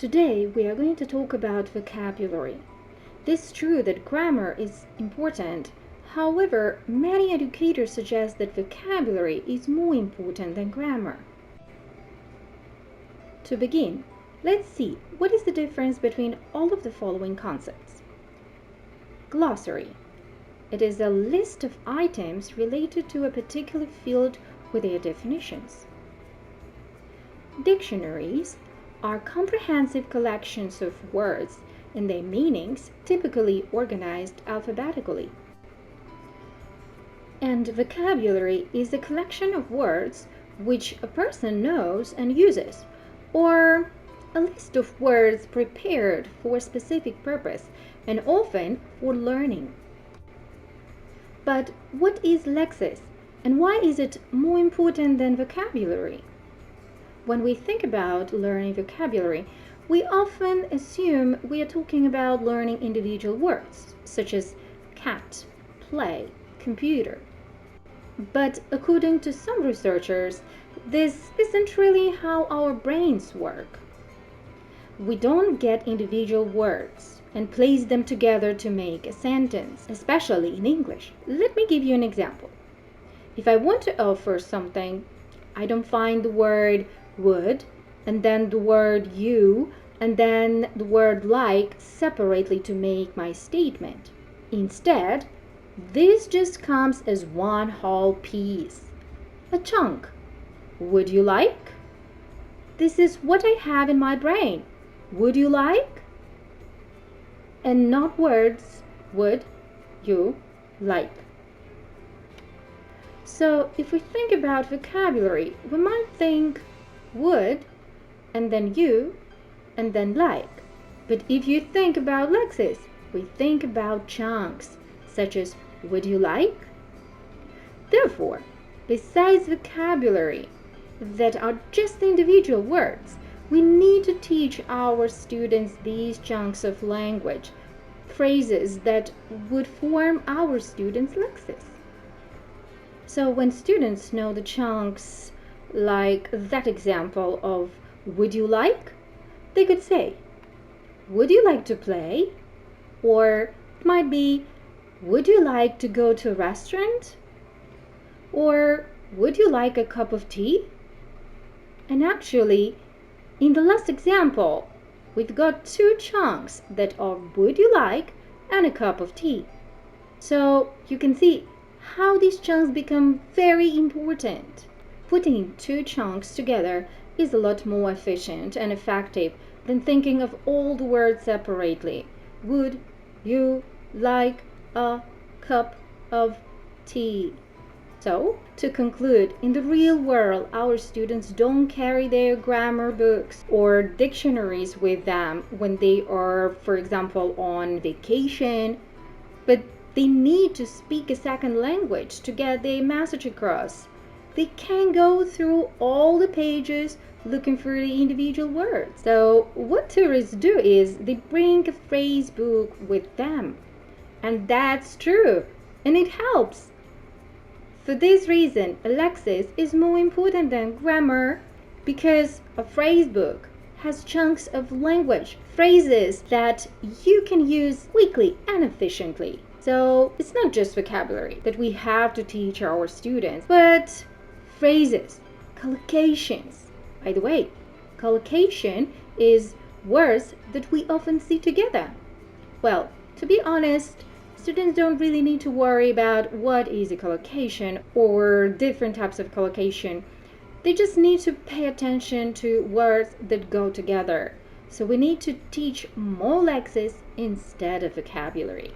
Today we are going to talk about vocabulary. It is true that grammar is important. However, many educators suggest that vocabulary is more important than grammar. To begin, let's see what is the difference between all of the following concepts. Glossary. It is a list of items related to a particular field with their definitions. Dictionaries are comprehensive collections of words and their meanings, typically organized alphabetically. And vocabulary is a collection of words which a person knows and uses, or a list of words prepared for a specific purpose and often for learning. But what is Lexis, and why is it more important than vocabulary? When we think about learning vocabulary, we often assume we are talking about learning individual words, such as cat, play, computer. But according to some researchers, this isn't really how our brains work. We don't get individual words and place them together to make a sentence, especially in English. Let me give you an example. If I want to offer something, I don't find the word would, and then the word you, and then the word like separately to make my statement. Instead, this just comes as one whole piece, a chunk. Would you like? This is what I have in my brain. Would you like? And not words, would, you, like. So if we think about vocabulary, we might think would, and then you, and then like. But if you think about Lexis, we think about chunks, such as would you like? Therefore, besides vocabulary that are just individual words, we need to teach our students these chunks of language, phrases that would form our students' Lexis. So when students know the chunks, like that example of would you like, they could say, would you like to play? Or it might be, would you like to go to a restaurant? Or would you like a cup of tea? And actually, in the last example, we've got two chunks that are would you like and a cup of tea. So you can see how these chunks become very important. Putting two chunks together is a lot more efficient and effective than thinking of all the words separately. Would you like a cup of tea? So, to conclude, in the real world, our students don't carry their grammar books or dictionaries with them when they are, for example, on vacation, but they need to speak a second language to get their message across. They can go through all the pages looking for the individual words. So what tourists do is they bring a phrase book with them. And that's true. And it helps. For this reason, Lexis is more important than grammar because a phrase book has chunks of language, phrases that you can use quickly and efficiently. So it's not just vocabulary that we have to teach our students, but phrases, collocations. By the way, collocation is words that we often see together. Well, to be honest, students don't really need to worry about what is a collocation or different types of collocation. They just need to pay attention to words that go together. So we need to teach more Lexis instead of vocabulary.